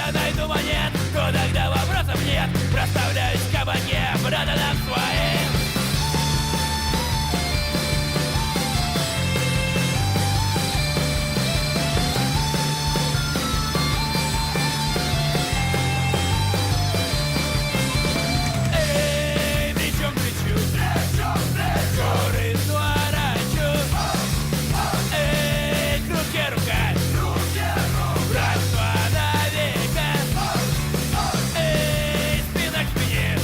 я найду монет, но тогда вопросов нет. Проставляюсь в кабаке, братаном своим. Эй, плечом к плечу, горы сворачу. Эй, к руке рука, братство навека. Эй, спина к спине,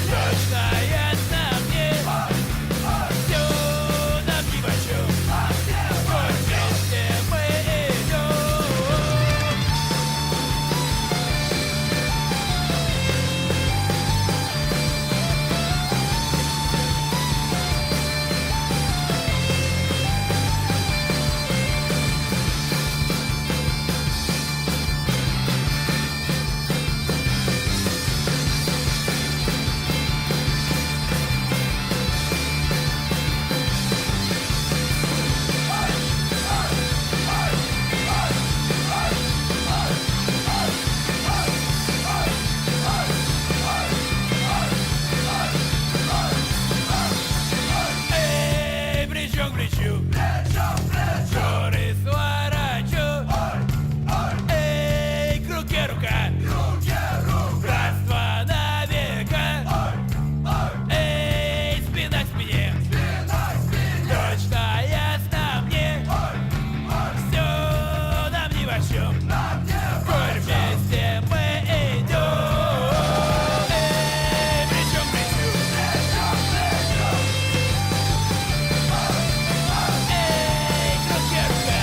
точно ясно мне. Все нам нипочем, хоть вместе мы идем. Эй, плечом к плечу, горы сворачу. Эй, к руке рука, братство навека. Эй, спина к спине, точно ясно мне. Все нам нипочем, коль вместе мы идем. Эй, плечом к плечу, эй, к руке рука.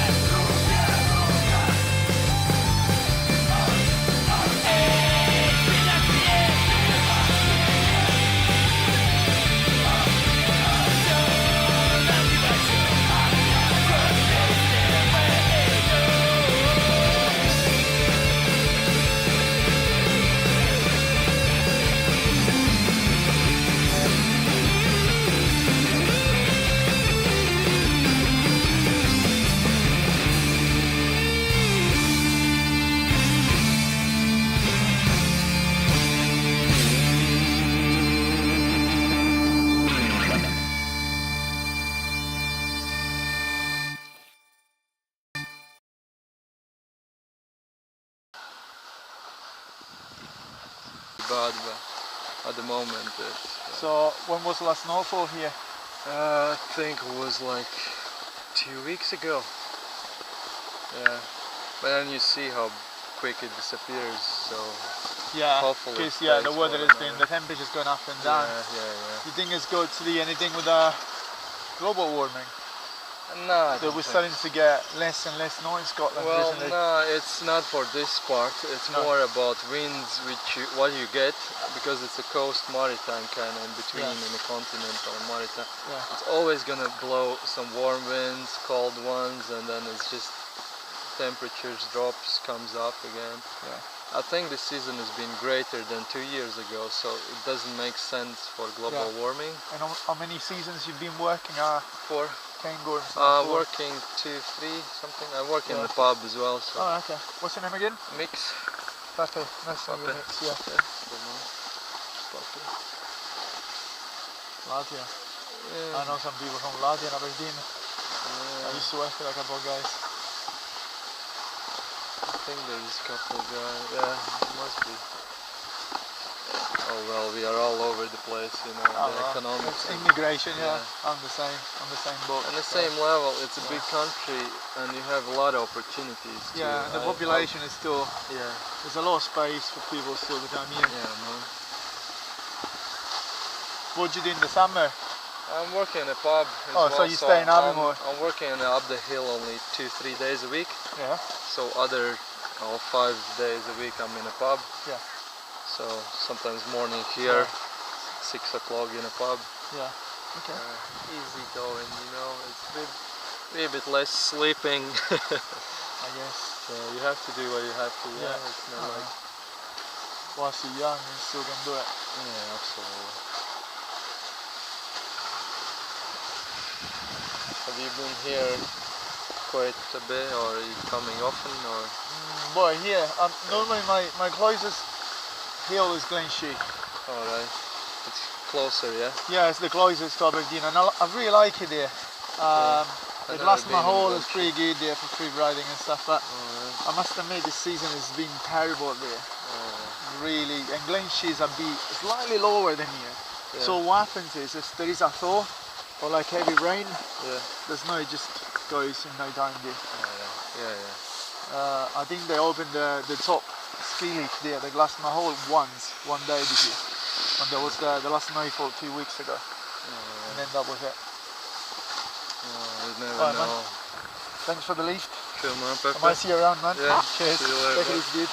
Эй, спина к спине, все нам нипочем, коль вместе мы bad, but at the moment it's, So when was the last snowfall here? I think it was like 2 weeks ago. Yeah, but then you see how quick it disappears, so Yeah, hopefully because it the stays weather for has been, another- the temperature's going up and yeah, down. yeah, Do you think it's going to be anything with global warming? yeah. No, I That don't we're think starting to get less and less snow in Scotland Well, recently. no, it's not for this part. It's No. more about winds, what you get, because it's a coast maritime kind of in between Yeah. in the continent or maritime. Yeah. It's always gonna blow some warm winds, cold ones, and then it's just temperatures drops, comes up again. Yeah. I think the season has been greater than 2 years ago, so it doesn't make sense for global Yeah. warming. And how many seasons you've been working For Cairngorm? For? working 2, 3, something. I work in Yeah. the pub as well, so Oh, okay. What's your name again? mix. Pepe. Nice to meet you, Pepe. Mix, yeah. Puppy. Latvia. Yeah. I know some people from Latvia and Aberdeen. I Yeah, used to work with a couple of guys. I think there's a couple of guys. Yeah, it must be. Oh well, we are all over the place, you know. Oh, The well, economics. it's immigration, yeah. Yeah. I'm the same boat. On the so- same level, it's a big country, and you have a lot of opportunities. Yeah, too. and the I- population is still, Yeah, there's a lot of space for people still to come here. yeah, man. What do you do in the summer? I'm working in a pub. as Oh, so well, you stay in Aviemore? I'm working up the hill only 2-3 days a week. Yeah. So other 5 days a week I'm in a pub. Yeah. So sometimes morning here, 6 o'clock in a pub. Yeah. Okay. Easy going, you know. It's a bit less sleeping. I guess. So you have to do what you have to. Yeah. It's not like Whilst you're young, you still can do it. yeah, absolutely. Have you been here quite a bit, or are you coming often, or? boy, here. Normally my closest hill is Glenshee. Alright. It's closer, yeah? Yeah, it's the closest to Aberdeen, and I really like it there. The last Mahole is pretty good there for free riding and stuff, but I must admit this season has been terrible there. Really, and Glenshee is a bit slightly lower than here. Yeah. So what happens is, if there is a thaw or like heavy rain, there's no, it just goes in no time there. I think they opened the top ski lift there, the Glass Mahole once, one day this year. And there was the last snowfall 2 weeks ago. And then that was it. You never Alright, know. man. Thanks for the lift. Cool, man. I might see you around, man. Yeah. Cheers. See you later, Take it easy, dude.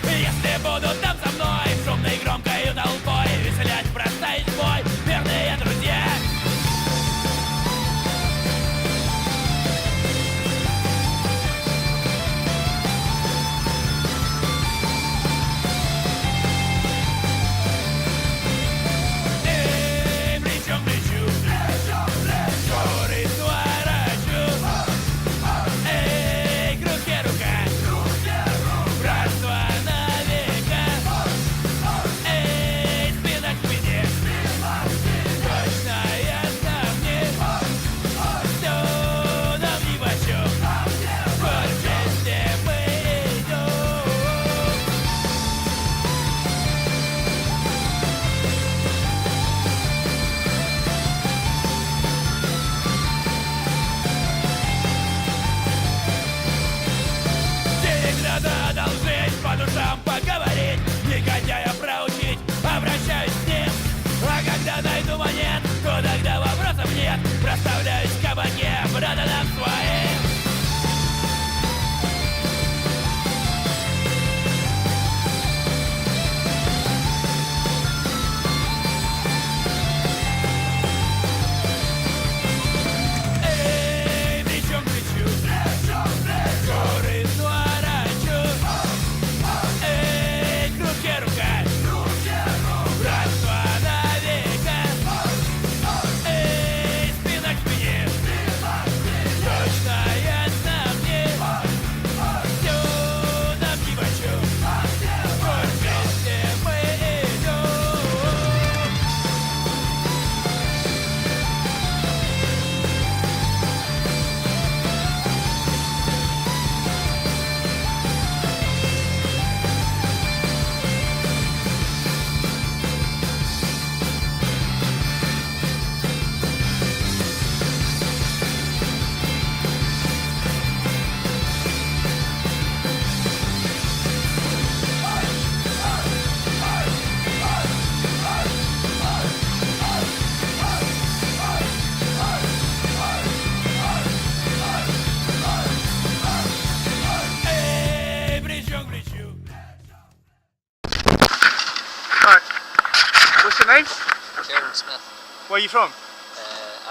Если будут там со мной, шумной громкой толпой веселять, проставить бой, верные друзья. Эй, плечом к плечу, горы сворачу. Эй, к руке рука, братство на века. Эй, спина к спине, точно ясно мне, всё нам нипочём, хоть вместе мы идём. Денег надо одолжить, по душам поговорить, негодяя проучить, обращаюсь с ним. А когда найду монет, то тогда вопросов нет, проставляюсь в кабаке, братанам своим. Эй, плечом к плечу, горы сворачу. Эй, к руке рука, братство навека. Эй, спина к спине, точно ясно мне, всё нам нипочём, хоть вместе мы идём. Эй, плечом к плечу. Alright. What's your name? Kieran Smith, Where are you from?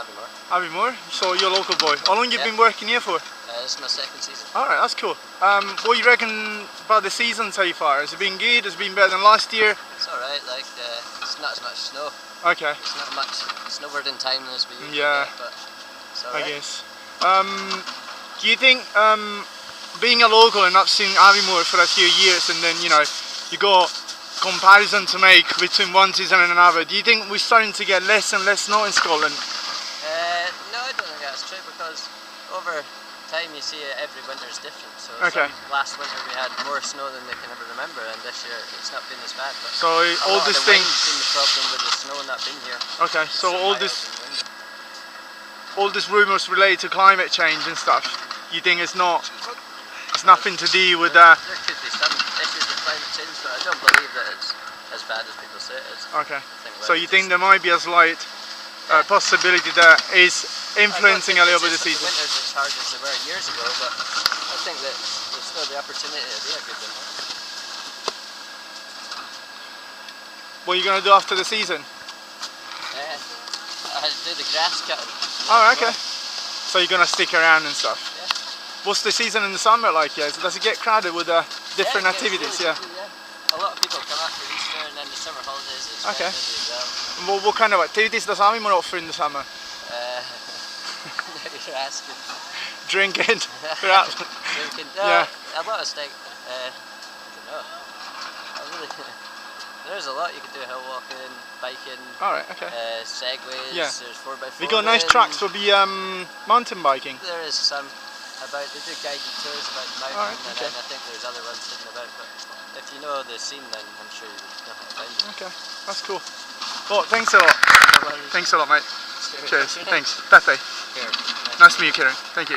Aviemore. Aviemore. So you're a local boy. How long you been working here for? This is my second season. Alright, that's cool. What do you reckon about the season so far? Has it been good? Has it been better than last year? It's alright, like, it's not as much snow. Okay, It's not much snowboard in time as we usually Yeah. get, but it's I alright. guess. Do you think being a local and not seeing Aviemore for a few years, and then, you know, you got comparison to make between one season and another, do you think we're starting to get less and less snow in Scotland? No, I don't think that's true, because over time you see every winter is different. So Okay. last winter we had more snow than they can ever remember, and this year it's not been as bad. But So a all lot of this the thing. wind's been the problem with the snow not being here. Okay, so It's all mild this and windy. all these rumours related to climate change and stuff, you think it's nothing to do with There could be some issues with climate change, but I don't believe that it's as bad as people say it is. Okay. I think So you think there might be a slight possibility that is influencing a little bit the The season? winters as hard as they were years ago, but I think that there's still the opportunity to be a good winter. What are you going to do after the season? I do the grass cutting. Oh, okay. So you're going to stick around and stuff? Yeah. What's the season in the summer like? Yeah, does it get crowded with different Yeah, it gets activities? really Yeah. busy, yeah. A lot of people come up for Easter, and then the summer holidays it's Okay. very busy as well. What kind of activities does Aviemore offer in the summer? You're asking. Drinking, perhaps. Drinking. Yeah. A lot of stuff. I don't know. There's a lot you can do: hill walking, biking. All right. Okay. Segways. Yeah. There's 4x4. We got nice tracks for the mountain biking. There is some about. They do guided tours about the mountain, Alright, and okay. then I think there's other ones hidden about. But if you know the scene, then I'm sure you would know how to find it. Okay, that's cool. Well, thanks a lot. No worries. Thanks a lot, mate. Cheers. What's your name? Thanks. Pepe. Kieran. Nice to meet you, Kieran. Thank you.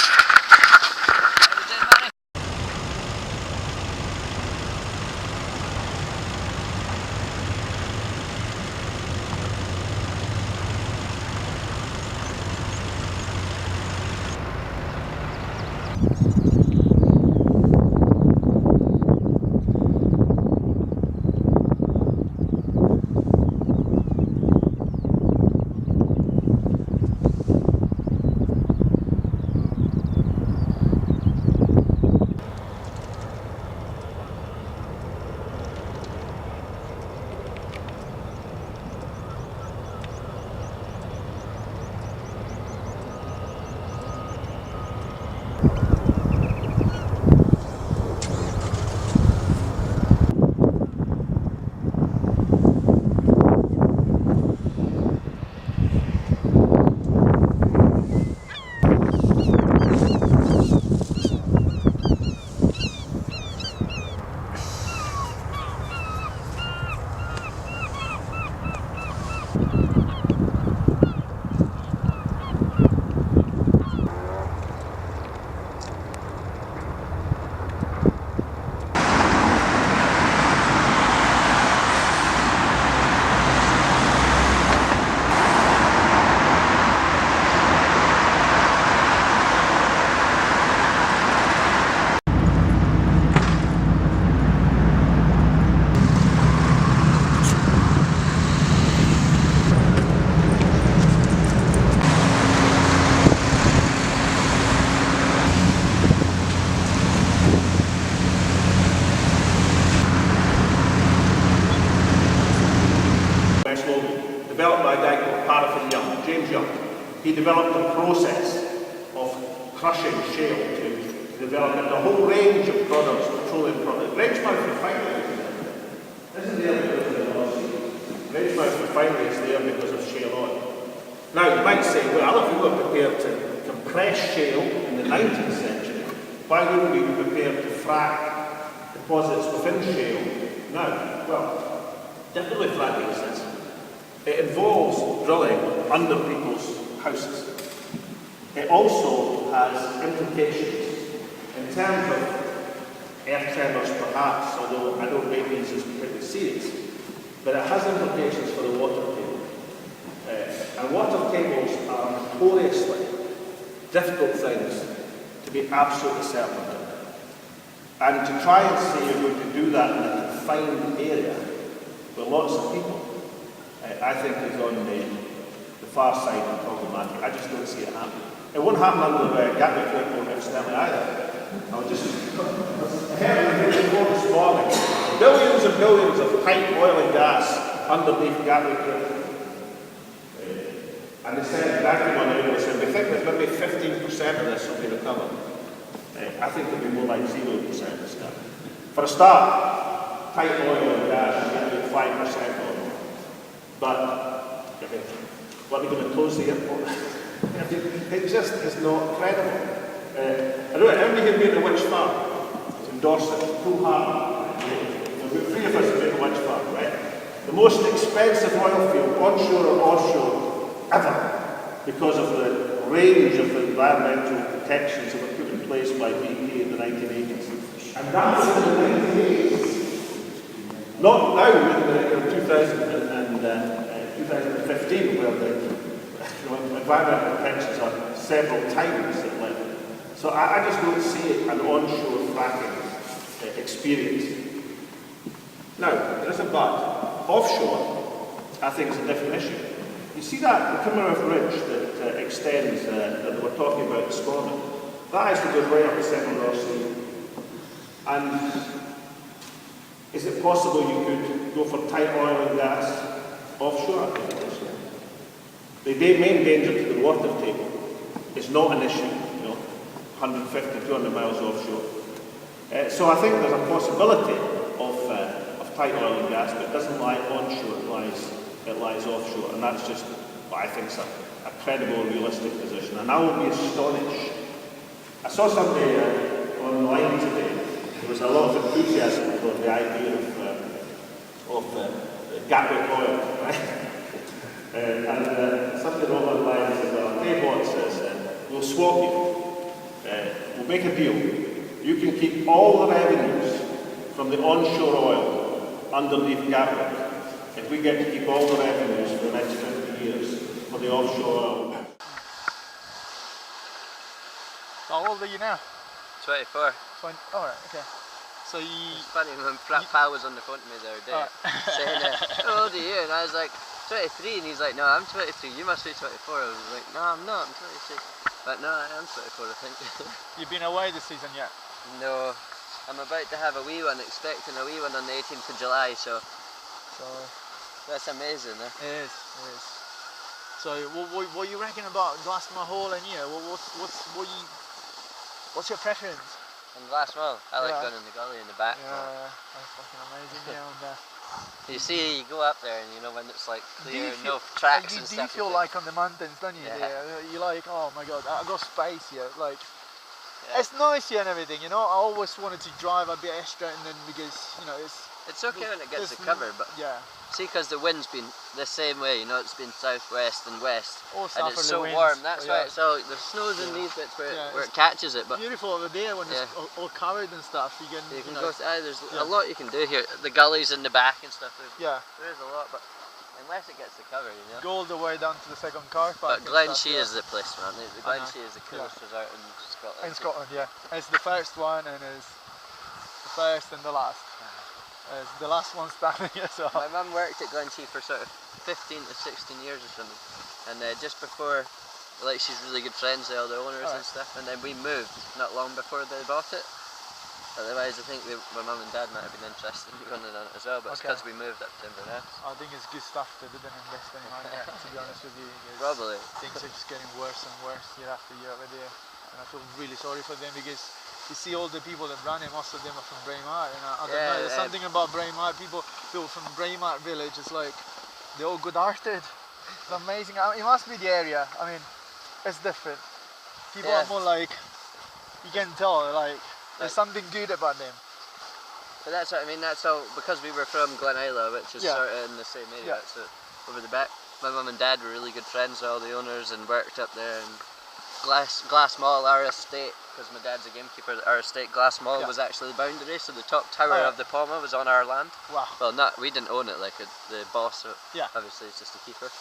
Developed by a guy called Paraffin Young, James Young. He developed a process of crushing shale to develop a whole range of products, petroleum products. Rangemouth Refinery, isn't there because of the North Sea? Rangemouth Refinery is there because of shale oil. Now you might say, well, if we were prepared to compress shale in the 19th century, why wouldn't we be prepared to frack deposits within shale now? Well, definitely fracking is sensible. It involves drilling under people's houses. It also has implications in terms of earth tremors perhaps, although I don't rate these as completely serious, but it has implications for the water table. And water tables are notoriously difficult things to be absolutely certain of. And to try and say you're going to do that in a confined area with lots of people, I think is on the far side of problematic. I just don't see it happening. It won't happen under Gatwick Airport incidentally either. I heard the report this morning. Billions and billions of pipe oil and gas underneath Gatwick Airport. And they said, backing on it, they said, we think that maybe 15% of this will be recovered. I think it'll be more like 0% this time. For a start, pipe oil and gas is going to be 5% oil. But, what are we going to close the airport? It just is not credible. I don't know, everybody here been to Witch Farm? It's in Dorset, Pool Harbour. About 3 of us have been to Witch Farm, right? The most expensive oil field, onshore or offshore, ever, because of the range of environmental protections that were put in place by BP in the 1980s. And that was in the 1980s. Not now in 2015, where the environmental protections are several times that level. So I just don't see an onshore fracking experience. Now, there's a but. Offshore, I think, is a different issue. You see that the Primrose Ridge that extends, that we're talking about this morning, that actually goes right up the central North Sea. And is it possible you could go for tight oil and gas Offshore, I think it is. The main danger to the water table is not an issue, 150, 200 miles offshore. So I think there's a possibility of tight oil and gas, but it doesn't lie onshore, it lies offshore, and that's just what I think is a credible, realistic position. And I will be astonished. I saw somebody online today. There was a lot of enthusiasm for the idea of Gatwick oil, right? And somebody wrote online and said, well, hey, what says, we'll swap you. We'll make a deal. You can keep all the revenues from the onshore oil underneath Gatwick if we get to keep all the revenues for the next 50 years for the offshore oil. How old are you now? 24. 20. Oh, right, okay. So you... It's funny, my pal was on the phone to me the other day saying, how old are you? And I was like, 23, and he's like, no, I'm 23, you must be 24. I was like, no, I'm not, I'm 23. But no, I am 24, I think. You've been away this season yet? No, I'm about to have a wee one, expecting a wee one on the 18th of July, so that's amazing, eh? It is, it is. So what you reckon about Glasmahall and you? What's your preference? And Glasmahall, I like going in the gully in the back. Yeah, that's fucking amazing. Yeah, you see, you go up there and you know when it's like clear, no tracks and stuff. You feel like on the mountains, don't you? Yeah. You're like, oh my god, I got space here. Like, it's nice here and everything, I always wanted to drive a bit extra, and then because it's okay when it gets the cover, but see, because the wind's been the same way, it's been southwest and west, and it's so warm. That's why it's all the snow's in these bits where it catches it. But beautiful over there when it's all covered and stuff. You can go. There's a lot you can do here. The gullies in the back and stuff. There is a lot, but unless it gets the cover, Go all the way down to the second car park. But Glenshea is the place, man. The Glenshea is the coolest resort in Scotland. In Scotland, yeah. It's the first one, and it's the first and the last. It's the last one standing as well. My mum worked at Glenshea for sort of 15 to 16 years or something, and just before, she's really good friends with all the owners and stuff, and then we moved not long before they bought it. Otherwise, I think my mum and dad might have been interested in running on it as well, but it's because we moved up to Inverness. I think it's good stuff they didn't invest any money in, to be honest with you. Probably. Things are just getting worse and worse year after year over there, and I feel really sorry for them because you see all the people that run it, most of them are from Braemar, and I don't know, there's something about Braemar, people from Braemar village, it's like, they're all good-hearted. It's amazing. It must be the area. I mean, it's different. People are more like, you can tell, there's something good about them. But that's what I mean, that's all, because we were from Glen Isla, which is sort of in the same area, so over the back. My mum and dad were really good friends with all the owners and worked up there, and Glasmahall, our estate, because my dad's a gamekeeper, our estate, Glasmahall was actually the boundary, so the top tower of the Palma was on our land. Wow. Well, we didn't own it, the boss, obviously is just a keeper.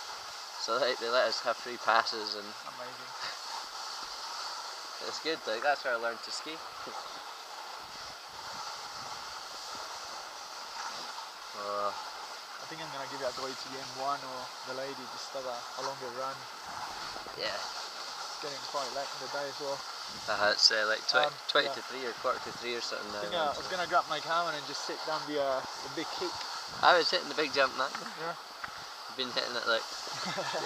So they let us have free passes, and amazing. It's good, that's where I learned to ski. I think I'm gonna give it a go to the M1 or the lady, just have a longer run. Yeah. It's getting quite late in the day as well. It's like 20 to 3 or quarter to 3 or something now. I was gonna grab my camera and just sit down the big kick. I was hitting the big jump, man. Yeah. I've been hitting it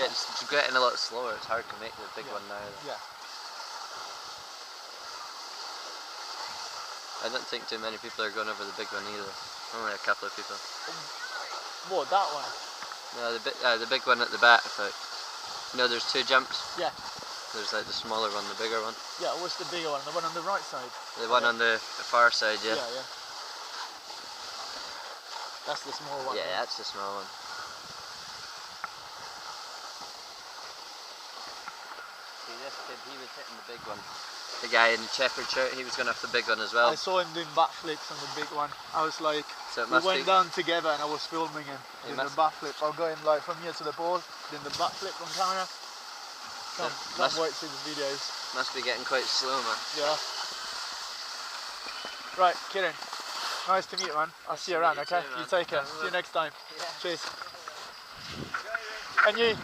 it's getting a lot slower. It's hard to make the big one now. Yeah. I don't think too many people are going over the big one either. Only a couple of people. What, that one? No, the big one at the back. There's 2 jumps. Yeah. There's the smaller one, the bigger one. Yeah, what's the bigger one? The one on the right side? The one on the far side, yeah. Yeah. That's the small one. Yeah, that's the small one. See, this kid, he was hitting the big one. The guy in the checkered shirt, he was going off the big one as well. I saw him doing backflips on the big one. I was like, so we went down together and I was filming him doing the backflip. I'll go in from here to the ball, doing the backflip on camera. Can't wait to see the videos. Must be getting quite slow, man. Yeah. Right, Kieran. Nice to meet you, man. I'll see you around, okay? You take care. See you next time. Yeah. Cheers. And you.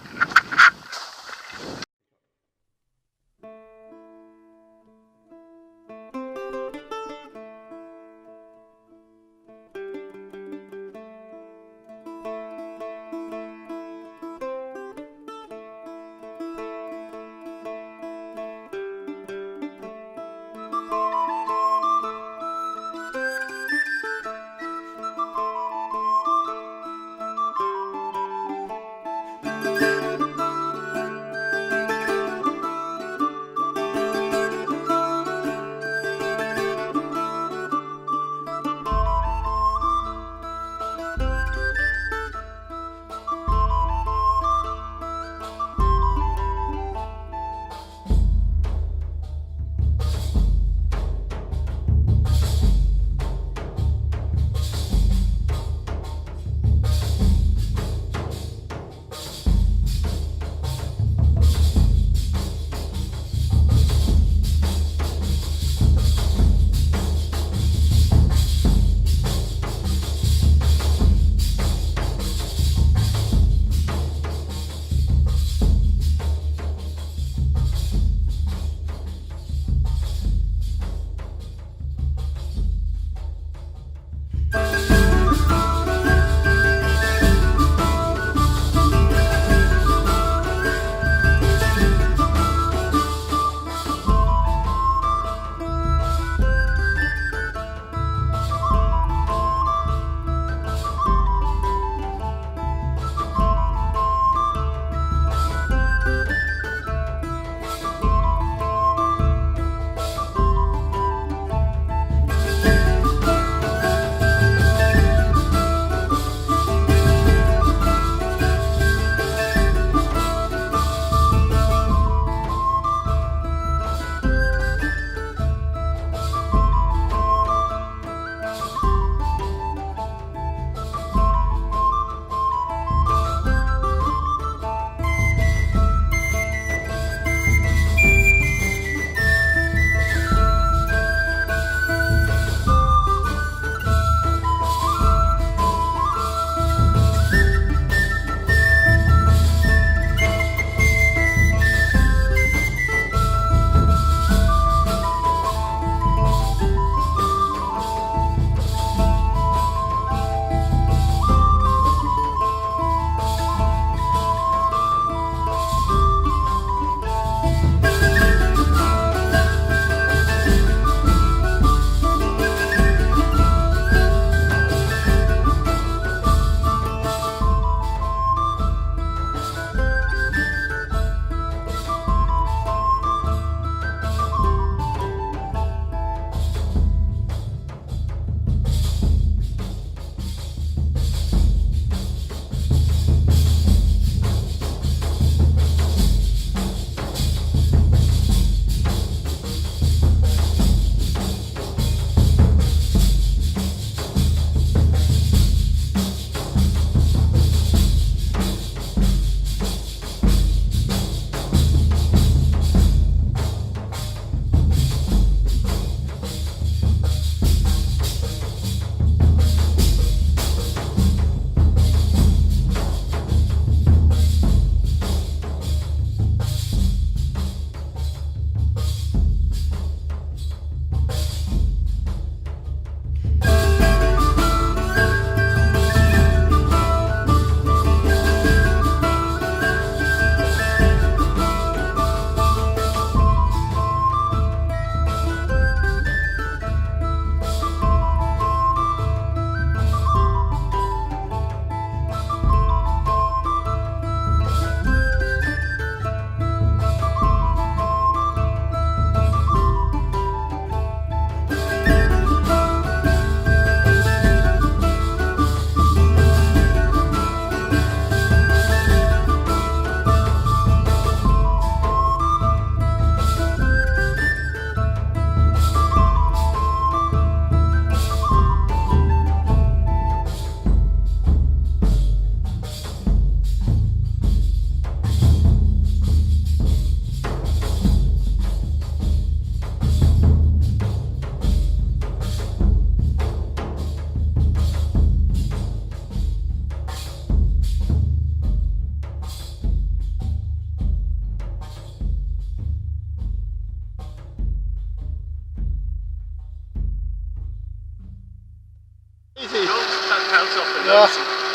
pants off the Yeah. nose.